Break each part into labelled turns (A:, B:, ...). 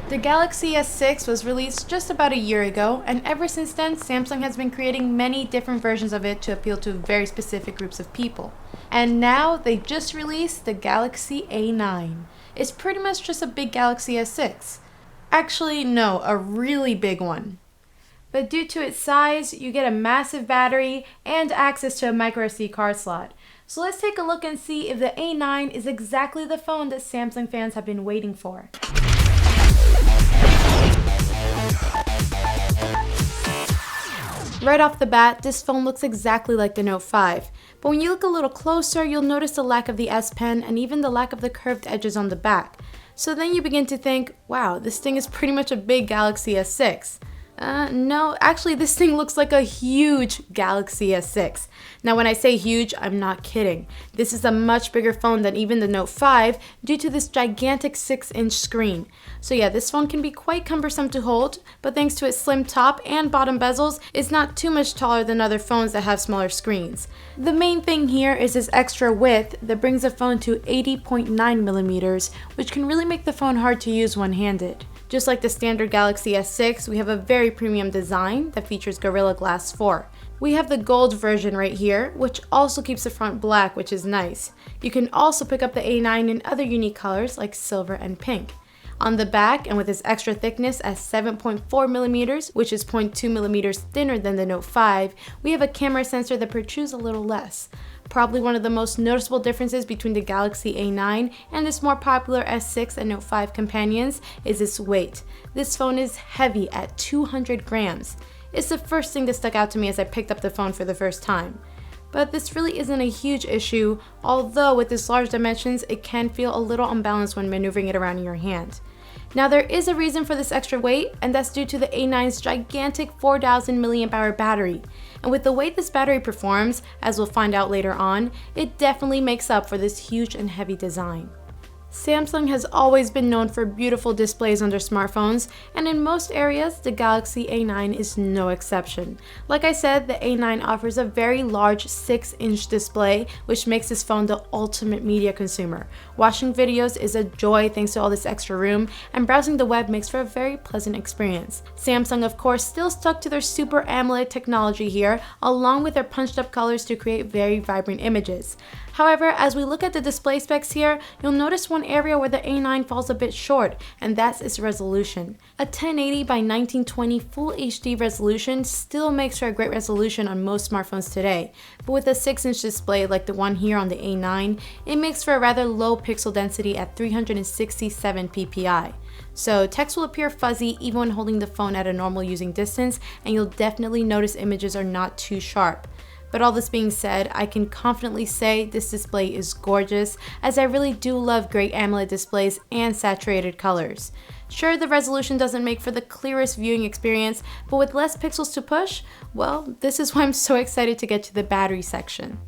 A: The Galaxy S6 was released just about a year ago, and ever since then, Samsung has been creating many different versions of it to appeal to very specific groups of people. And now they just released the Galaxy A9. It's pretty much just a big Galaxy S6. Actually, no, a really big one. But due to its size, you get a massive battery and access to a microSD card slot. So let's take a look and see if the A9 is exactly the phone that Samsung fans have been waiting for. Right off the bat, this phone looks exactly like the Note 5, but when you look a little closer, you'll notice the lack of the S Pen and even the lack of the curved edges on the back. So then you begin to think, wow, this thing is pretty much a big Galaxy S6. No, actually this thing looks like a huge Galaxy S6. Now when I say huge, I'm not kidding. This is a much bigger phone than even the Note 5 due to this gigantic 6-inch screen. So yeah, this phone can be quite cumbersome to hold, but thanks to its slim top and bottom bezels, it's not too much taller than other phones that have smaller screens. The main thing here is this extra width that brings the phone to 80.9 millimeters, which can really make the phone hard to use one-handed. Just like the standard Galaxy S6, we have a very premium design that features Gorilla Glass 4. We have the gold version right here, which also keeps the front black, which is nice. You can also pick up the A9 in other unique colors like silver and pink. On the back, and with its extra thickness at 7.4 millimeters, which is 0.2 millimeters thinner than the Note 5, we have a camera sensor that protrudes a little less. Probably one of the most noticeable differences between the Galaxy A9 and its more popular S6 and Note 5 companions is its weight. This phone is heavy at 200 grams. It's the first thing that stuck out to me as I picked up the phone for the first time. But this really isn't a huge issue, although with its large dimensions, it can feel a little unbalanced when maneuvering it around in your hand. Now there is a reason for this extra weight, and that's due to the A9's gigantic 4000 mAh battery. And with the way this battery performs, as we'll find out later on, it definitely makes up for this huge and heavy design. Samsung has always been known for beautiful displays on their smartphones, and in most areas, the Galaxy A9 is no exception. Like I said, the A9 offers a very large 6-inch display, which makes this phone the ultimate media consumer. Watching videos is a joy thanks to all this extra room, and browsing the web makes for a very pleasant experience. Samsung, of course, still stuck to their Super AMOLED technology here, along with their punched up colors to create very vibrant images. However, as we look at the display specs here, you'll notice one area where the A9 falls a bit short, and that's its resolution. A 1080 by 1920 Full HD resolution still makes for a great resolution on most smartphones today, but with a 6-inch display like the one here on the A9, it makes for a rather low pixel density at 367 ppi. So text will appear fuzzy even when holding the phone at a normal using distance, and you'll definitely notice images are not too sharp. But all this being said, I can confidently say this display is gorgeous, as I really do love great AMOLED displays and saturated colors. Sure, the resolution doesn't make for the clearest viewing experience, but with less pixels to push, well, this is why I'm so excited to get to the battery section.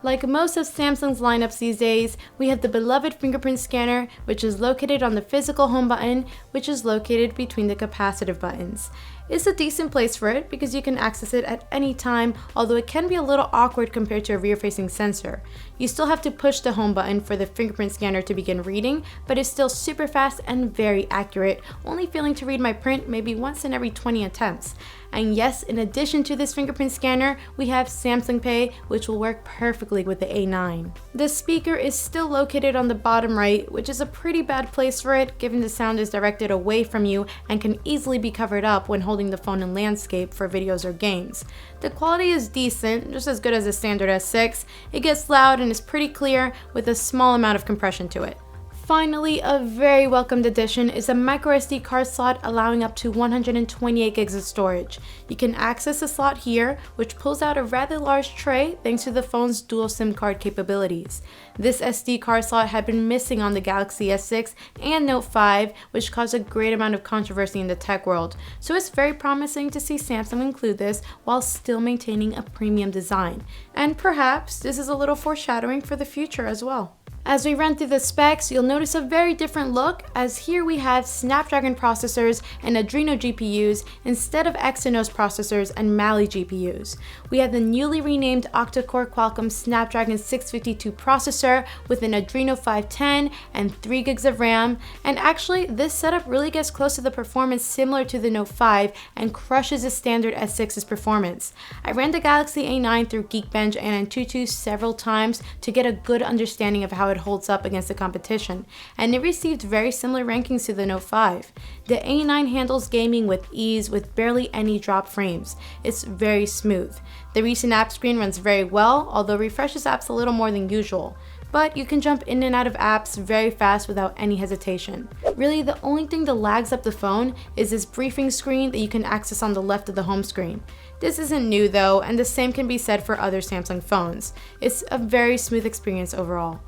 A: Like most of Samsung's lineups these days, we have the beloved fingerprint scanner, which is located on the physical home button, which is located between the capacitive buttons. It's a decent place for it because you can access it at any time, although it can be a little awkward compared to a rear-facing sensor. You still have to push the home button for the fingerprint scanner to begin reading, but it's still super fast and very accurate, only failing to read my print maybe once in every 20 attempts. And yes, in addition to this fingerprint scanner, we have Samsung Pay, which will work perfectly with the A9. The speaker is still located on the bottom right, which is a pretty bad place for it, given the sound is directed away from you and can easily be covered up when holding the phone in landscape for videos or games. The quality is decent, just as good as the standard S6. It gets loud and is pretty clear with a small amount of compression to it. Finally, a very welcomed addition is a microSD card slot allowing up to 128 gigs of storage. You can access the slot here, which pulls out a rather large tray thanks to the phone's dual SIM card capabilities. This SD card slot had been missing on the Galaxy S6 and Note 5, which caused a great amount of controversy in the tech world. So it's very promising to see Samsung include this while still maintaining a premium design. And perhaps this is a little foreshadowing for the future as well. As we run through the specs, you'll notice a very different look, as here we have Snapdragon processors and Adreno GPUs instead of Exynos processors and Mali GPUs. We have the newly renamed octa-core Qualcomm Snapdragon 652 processor with an Adreno 510 and 3 gigs of RAM, and actually this setup really gets close to the performance similar to the Note 5 and crushes the standard S6's performance. I ran the Galaxy A9 through Geekbench and Antutu several times to get a good understanding of how it holds up against the competition, and it received very similar rankings to the Note 5. The A9 handles gaming with ease with barely any drop frames. It's very smooth. The recent app screen runs very well, although refreshes apps a little more than usual. But you can jump in and out of apps very fast without any hesitation. Really, the only thing that lags up the phone is this briefing screen that you can access on the left of the home screen. This isn't new though, and the same can be said for other Samsung phones. It's a very smooth experience overall.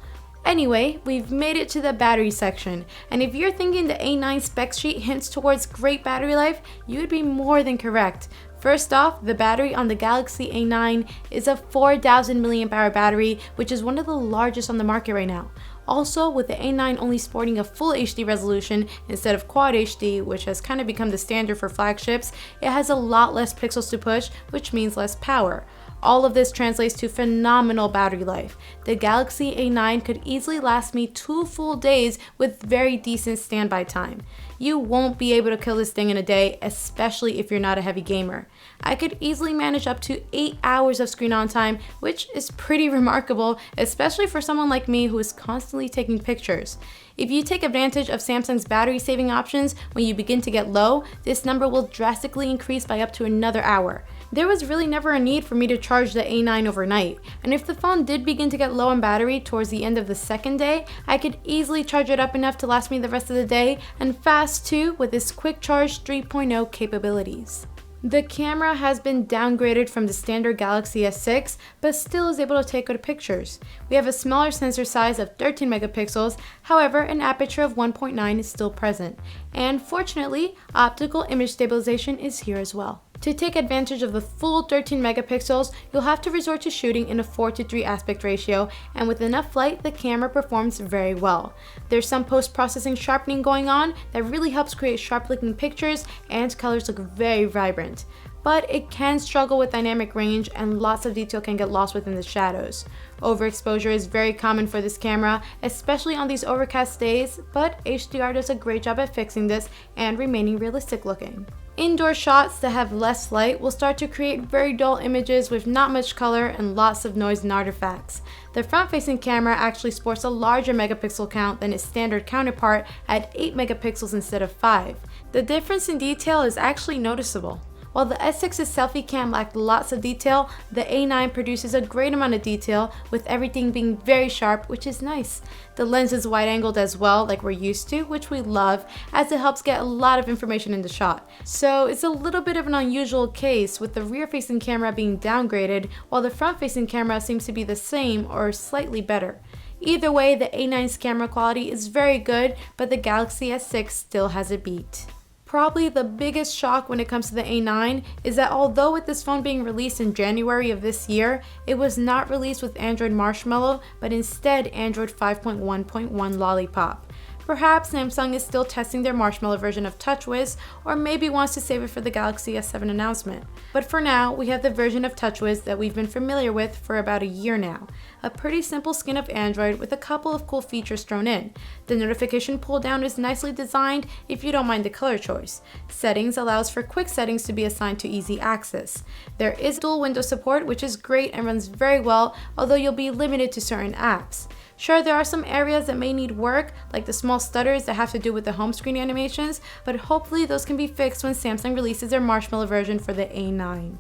A: Anyway, we've made it to the battery section, and if you're thinking the A9 spec sheet hints towards great battery life, you would be more than correct. First off, the battery on the Galaxy A9 is a 4,000 mAh battery, which is one of the largest on the market right now. Also, with the A9 only sporting a full HD resolution instead of Quad HD, which has kind of become the standard for flagships, it has a lot less pixels to push, which means less power. All of this translates to phenomenal battery life. The Galaxy A9 could easily last me 2 full days with very decent standby time. You won't be able to kill this thing in a day, especially if you're not a heavy gamer. I could easily manage up to 8 hours of screen on time, which is pretty remarkable, especially for someone like me who is constantly taking pictures. If you take advantage of Samsung's battery saving options when you begin to get low, this number will drastically increase by up to another hour. There was really never a need for me to charge the A9 overnight, and if the phone did begin to get low on battery towards the end of the second day, I could easily charge it up enough to last me the rest of the day, and fast too with its Quick Charge 3.0 capabilities. The camera has been downgraded from the standard Galaxy S6, but still is able to take good pictures. We have a smaller sensor size of 13 megapixels, however an aperture of 1.9 is still present, and fortunately, optical image stabilization is here as well. To take advantage of the full 13 megapixels, you'll have to resort to shooting in a 4:3 aspect ratio, and with enough light, the camera performs very well. There's some post-processing sharpening going on that really helps create sharp-looking pictures, and colors look very vibrant. But it can struggle with dynamic range, and lots of detail can get lost within the shadows. Overexposure is very common for this camera, especially on these overcast days, but HDR does a great job at fixing this and remaining realistic looking. Indoor shots that have less light will start to create very dull images with not much color and lots of noise and artifacts. The front-facing camera actually sports a larger megapixel count than its standard counterpart at 8 megapixels instead of 5. The difference in detail is actually noticeable. While the S6's selfie cam lacked lots of detail, the A9 produces a great amount of detail, with everything being very sharp, which is nice. The lens is wide-angled as well, like we're used to, which we love, as it helps get a lot of information in the shot. So it's a little bit of an unusual case, with the rear-facing camera being downgraded, while the front-facing camera seems to be the same or slightly better. Either way, the A9's camera quality is very good, but the Galaxy S6 still has a beat. Probably the biggest shock when it comes to the A9 is that although with this phone being released in January of this year, it was not released with Android Marshmallow, but instead Android 5.1.1 Lollipop. Perhaps Samsung is still testing their Marshmallow version of TouchWiz, or maybe wants to save it for the Galaxy S7 announcement. But for now, we have the version of TouchWiz that we've been familiar with for about a year now. A pretty simple skin of Android with a couple of cool features thrown in. The notification pull down is nicely designed if you don't mind the color choice. Settings allows for quick settings to be assigned to easy access. There is dual window support, which is great and runs very well, although you'll be limited to certain apps. Sure, there are some areas that may need work, like the small stutters that have to do with the home screen animations, but hopefully those can be fixed when Samsung releases their Marshmallow version for the A9.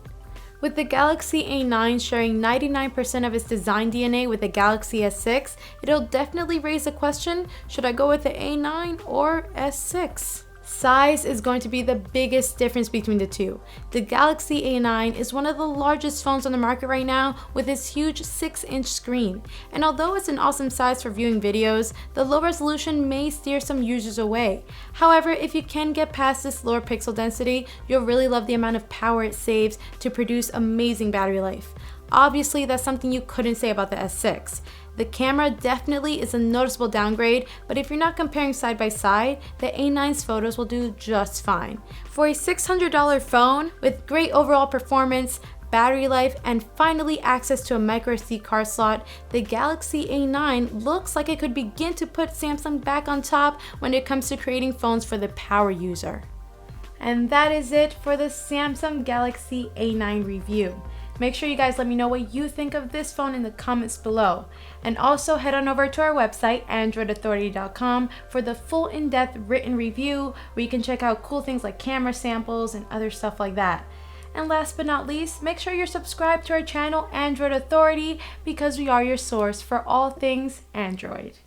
A: With the Galaxy A9 sharing 99% of its design DNA with the Galaxy S6, it'll definitely raise the question, should I go with the A9 or S6? Size is going to be the biggest difference between the two. The Galaxy A9 is one of the largest phones on the market right now with its huge 6-inch screen. And although it's an awesome size for viewing videos, the low resolution may steer some users away. However, if you can get past this lower pixel density, you'll really love the amount of power it saves to produce amazing battery life. Obviously, that's something you couldn't say about the S6. The camera definitely is a noticeable downgrade, but if you're not comparing side by side, the A9's photos will do just fine. For a $600 phone with great overall performance, battery life, and finally access to a microSD card slot, the Galaxy A9 looks like it could begin to put Samsung back on top when it comes to creating phones for the power user. And that is it for the Samsung Galaxy A9 review. Make sure you guys let me know what you think of this phone in the comments below. And also head on over to our website, androidauthority.com, for the full in-depth written review where you can check out cool things like camera samples and other stuff like that. And last but not least, make sure you're subscribed to our channel, Android Authority, because we are your source for all things Android.